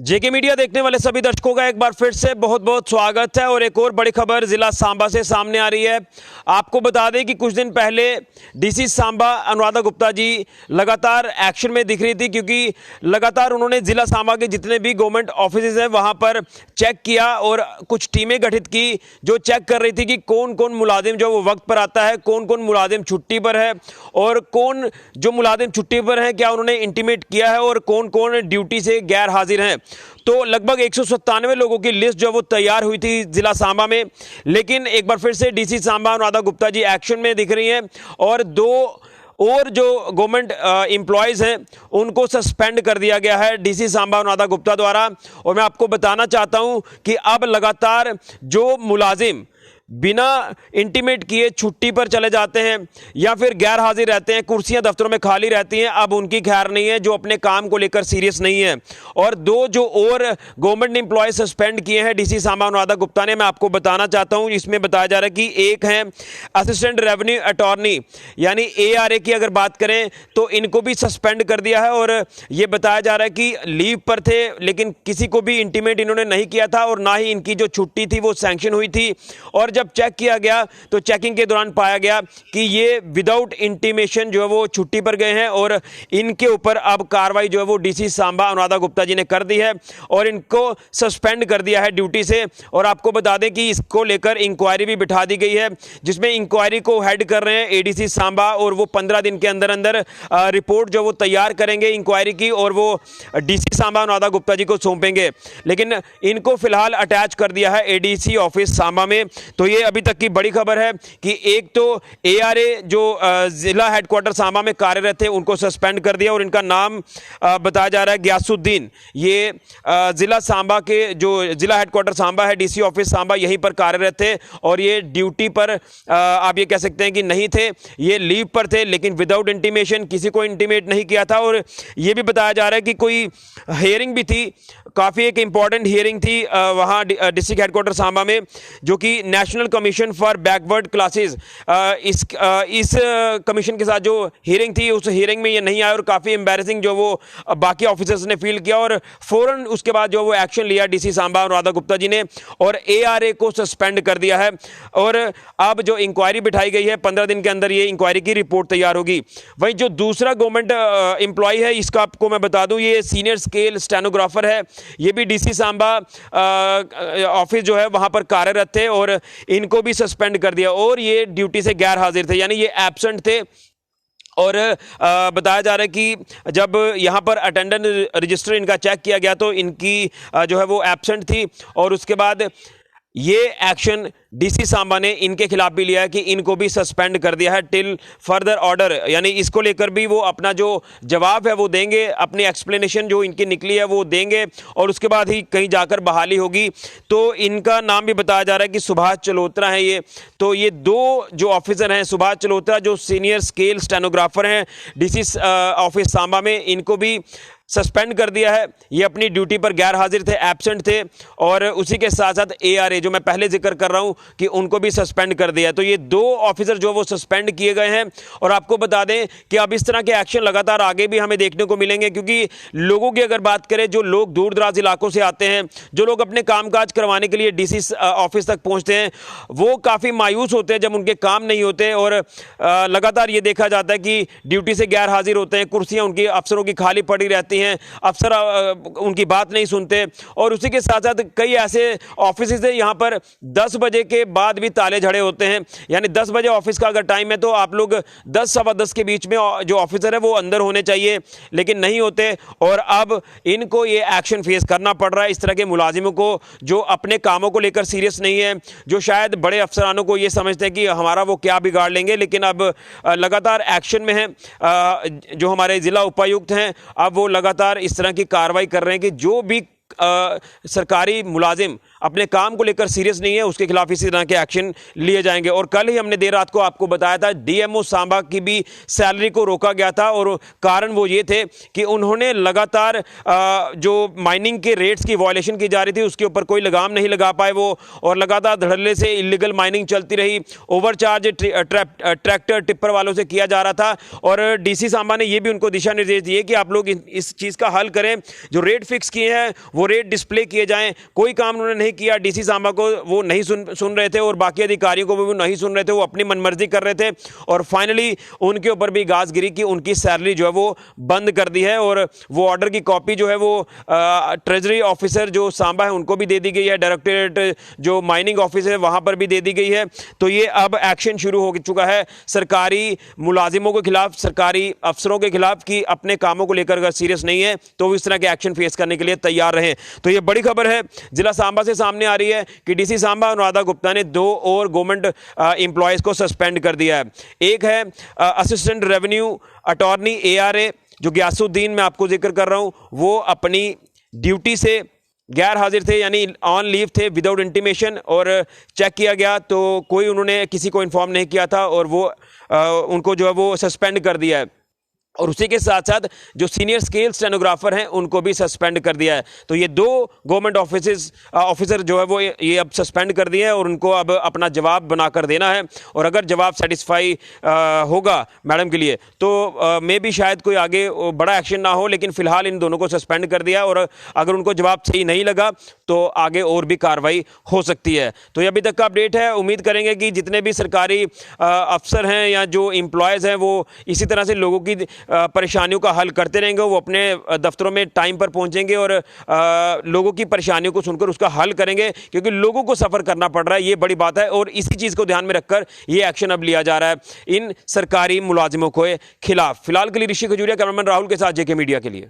जेके media देखने वाले सभी दर्शकों का एक बार फिर से बहुत बहुत स्वागत है। और एक और बड़ी खबर जिला सांबा से सामने आ रही है। आपको बता दें कि कुछ दिन पहले डीसी सांबा अनुराधा गुप्ता जी लगातार एक्शन में दिख रही थी, क्योंकि लगातार उन्होंने जिला सांबा के जितने भी गवर्नमेंट ऑफिस हैं वहां पर चेक किया और कुछ टीमें गठित की जो चेक कर रही थी कि कौन कौन मुलाजिम जो वो वक्त पर आता है, कौन कौन मुलाजिम छुट्टी पर है और कौन जो मुलाजिम छुट्टी पर है क्या उन्होंने इंटीमेट किया है और कौन कौन ड्यूटी से गैर हाजिर हैं। तो लगभग 197 लोगों की लिस्ट जो वो तैयार हुई थी जिला सांबा में, लेकिन एक बार फिर से डीसी सांबा अनुराधा गुप्ता जी एक्शन में दिख रही हैं और दो और जो गवर्नमेंट एम्प्लॉयज़ हैं उनको सस्पेंड कर दिया गया है डीसी सांबा अनुराधा गुप्ता द्वारा। और मैं आपको बताना चाहता हूं कि अब लगातार जो मुलाजिम बिना इंटीमेट किए छुट्टी पर चले जाते हैं या फिर गैर हाजिर रहते हैं, कुर्सियां दफ्तरों में खाली रहती हैं, अब उनकी खैर नहीं है, जो अपने काम को लेकर सीरियस नहीं है। और दो जो और गवर्नमेंट एम्प्लॉय सस्पेंड किए हैं डीसी सांबा अनुराधा गुप्ता ने, मैं आपको बताना चाहता हूं। इसमें बताया जा रहा है कि एक है असिस्टेंट रेवेन्यू अटॉर्नी यानी ARA की अगर बात करें तो इनको भी सस्पेंड कर दिया है। और ये बताया जा रहा है कि लीव पर थे लेकिन किसी को भी इंटीमेट इन्होंने नहीं किया था और ना ही इनकी जो छुट्टी थी वो सैंक्शन हुई थी। और जब चेक किया गया तो चेकिंग के दौरान पाया गया कि ये विदाउट इंटीमेशन जो है वो छुट्टी पर गए हैं और इनके ऊपर अब कार्रवाई जो है वो डीसी सांबा अनुराधा गुप्ता जी ने कर दी है और इनको सस्पेंड कर दिया है ड्यूटी से। और आपको बता दें कि इसको लेकर इंक्वायरी भी बिठा दी गई है, जिसमें इंक्वायरी को हेड कर रहे हैं ADC सांबा और वो 15 दिन के अंदर अंदर रिपोर्ट जो वो तैयार करेंगे इंक्वायरी की और वो डीसी सांबा अनुराधा गुप्ता जी को सौंपेंगे। लेकिन इनको फिलहाल अटैच कर दिया है ADC ऑफिस सांबा में। तो ये अभी तक की बड़ी खबर है कि एक तो ARA जो जिला हेडक्वार्टर सांबा में कार्यरत थे उनको सस्पेंड कर दिया और इनका नाम बताया जा रहा है गयासुद्दीन। ये जिला सांबा के जो जिला हेडक्वार्टर सांबा है DC ऑफिस सांबा यहीं पर कार्यरत थे और ये ड्यूटी पर आप ये कह सकते हैं कि नहीं थे, ये लीव पर थे लेकिन विदाउट इंटीमेशन, किसी को इंटीमेट नहीं किया था। और ये भी बताया जा रहा है कि कोई हियरिंग भी थी, काफ़ी एक इंपॉर्टेंट हियरिंग थी वहाँ डिस्ट्रिक्ट हेडक्वार्टर सांबा में, जो कि national commission for backward classes इस कमीशन के साथ जो हियरिंग थी उस हियरिंग में ये नहीं आया और काफ़ी एम्बैरेसिंग जो वो बाकी ऑफिसर्स ने फील किया और फौरन उसके बाद जो वो एक्शन लिया डीसी सांबा अनुराधा गुप्ता जी ने और ARA को सस्पेंड कर दिया है। और अब जो इंक्वायरी बिठाई गई है 15 दिन के अंदर ये इंक्वायरी की रिपोर्ट तैयार होगी। वहीं जो दूसरा गवर्नमेंट एम्प्लॉय है इसका आपको मैं बता दूं, ये सीनियर स्केल स्टेनोग्राफर है, ये भी डीसी सांबा ऑफिस जो है वहां पर कार्यरत थे और इनको भी सस्पेंड कर दिया और ये ड्यूटी से गैर हाजिर थे यानी ये एब्सेंट थे। और बताया जा रहा है कि जब यहाँ पर अटेंडेंस रजिस्टर इनका चेक किया गया तो इनकी जो है वो एब्सेंट थी और उसके बाद ये एक्शन डीसी सांबा ने इनके खिलाफ भी लिया है कि इनको भी सस्पेंड कर दिया है टिल फर्दर ऑर्डर। यानी इसको लेकर भी वो अपना जो जवाब है वो देंगे, अपनी एक्सप्लेनेशन जो इनकी निकली है वो देंगे और उसके बाद ही कहीं जाकर बहाली होगी। तो इनका नाम भी बताया जा रहा है कि सुभाष चलोत्रा है ये। तो ये दो जो ऑफिसर हैं, सुभाष चलोत्रा जो सीनियर स्केल स्टेनोग्राफर हैं डीसी ऑफिस सांबा में, इनको भी सस्पेंड कर दिया है। ये अपनी ड्यूटी पर गैर हाजिर थे, एब्सेंट थे और उसी के साथ साथ ARA जो मैं पहले जिक्र कर रहा हूं कि उनको भी सस्पेंड कर दिया। तो ये दो ऑफिसर जो वो सस्पेंड किए गए हैं और आपको बता दें कि अब इस तरह के एक्शन लगातार आगे भी हमें देखने को मिलेंगे, क्योंकि लोगों की अगर बात करें, जो लोग दूर दराज इलाकों से आते हैं, जो लोग अपने कामकाज करवाने के लिए डीसी ऑफिस तक पहुंचते हैं, वो काफ़ी मायूस होते हैं जब उनके काम नहीं होते और लगातार ये देखा जाता है कि ड्यूटी से गैर हाजिर होते हैं, कुर्सियाँ उनकी अफसरों की खाली पड़ी रहती हैं, अफसर उनकी बात नहीं सुनते। और उसी के साथ साथ कई ऐसे ऑफिस हैं यहाँ पर 10 बजे के बाद भी ताले झड़े होते हैं, यानी 10 बजे ऑफिस का अगर टाइम है तो आप लोग 10 सवा 10 के बीच में जो ऑफिसर है वो अंदर होने चाहिए, लेकिन नहीं होते। और अब इनको ये एक्शन फेस करना पड़ रहा है, इस तरह के मुलाजिमों को जो अपने कामों को लेकर सीरियस नहीं है, जो शायद बड़े अफसरानों को ये समझते हैं कि हमारा वो क्या बिगाड़ लेंगे, लेकिन अब लगातार एक्शन में है। जो हमारे ज़िला उपायुक्त हैं अब वो लगातार इस तरह की कार्रवाई कर रहे हैं कि जो भी सरकारी मुलाजिम अपने काम को लेकर सीरियस नहीं है उसके खिलाफ इसी तरह के एक्शन लिए जाएंगे। और कल ही हमने देर रात को आपको बताया था डीएमओ सांबा की भी सैलरी को रोका गया था और कारण वो ये थे कि उन्होंने लगातार जो माइनिंग के रेट्स की वायलेशन की जा रही थी उसके ऊपर कोई लगाम नहीं लगा पाए वो, और लगातार धड़ल्ले से इलीगल माइनिंग चलती रही, ओवरचार्ज ट्रैक्टर टिप्पर वालों से किया जा रहा था। और डीसी सांबा ने ये भी उनको दिशा निर्देश दिए कि आप लोग इस चीज़ का हल करें, जो रेट फिक्स किए हैं वो रेट डिस्प्ले किए जाएं। कोई काम उन्होंने नहीं किया, डीसी सांबा को वो नहीं सुन रहे थे और बाकी अधिकारियों को भी वो नहीं सुन रहे थे, वो अपनी मनमर्जी कर रहे थे। और फाइनली उनके ऊपर भी गाज गिरी कि उनकी सैलरी जो है वो बंद कर दी है और वो ऑर्डर की कॉपी जो है वो ट्रेजरी ऑफिसर जो सांबा है उनको भी दे दी गई है, डायरेक्टरेट जो माइनिंग ऑफिस है वहां पर भी दे दी गई है। तो ये अब एक्शन शुरू हो चुका है सरकारी मुलाजिमों के खिलाफ, सरकारी अफसरों के खिलाफ कि अपने कामों को लेकर अगर सीरियस नहीं है तो वो इस तरह के एक्शन फेस करने के लिए तैयार रहें। तो ये बड़ी खबर है जिला सांबा से सामने आ रही है कि डीसी सांबा अनुराधा गुप्ता ने 2 और गवर्नमेंट एम्प्लॉयज को सस्पेंड कर दिया है। एक है असिस्टेंट रेवेन्यू अटॉर्नी ARA जो गयासुद्दीन मैं आपको जिक्र कर रहा हूं, वो अपनी ड्यूटी से गैर हाजिर थे, यानी ऑन लीव थे विदाउट इंटीमेशन, और चेक किया गया तो कोई उन्होंने किसी को इन्फॉर्म नहीं किया था और वो उनको जो है वो सस्पेंड कर दिया है। और उसी के साथ साथ जो सीनियर स्केल स्टेनोग्राफर हैं उनको भी सस्पेंड कर दिया है। तो ये 2 गवर्नमेंट ऑफिसर जो है वो ये अब सस्पेंड कर दिए हैं और उनको अब अपना जवाब बनाकर देना है। और अगर जवाब सेटिस्फाई होगा मैडम के लिए तो मे भी शायद कोई आगे बड़ा एक्शन ना हो, लेकिन फिलहाल इन दोनों को सस्पेंड कर दिया और अगर उनको जवाब सही नहीं लगा तो आगे और भी कार्रवाई हो सकती है। तो ये अभी तक का अपडेट है। उम्मीद करेंगे कि जितने भी सरकारी अफसर हैं या जो एम्प्लॉयज़ हैं वो इसी तरह से लोगों की परेशानियों का हल करते रहेंगे, वो अपने दफ्तरों में टाइम पर पहुंचेंगे और लोगों की परेशानियों को सुनकर उसका हल करेंगे, क्योंकि लोगों को सफ़र करना पड़ रहा है, ये बड़ी बात है। और इसी चीज़ को ध्यान में रखकर ये एक्शन अब लिया जा रहा है इन सरकारी मुलाजिमों के खिलाफ। फिलहाल के लिए ऋषि खजूरिया, कैमरामैन राहुल के साथ JK मीडिया के लिए।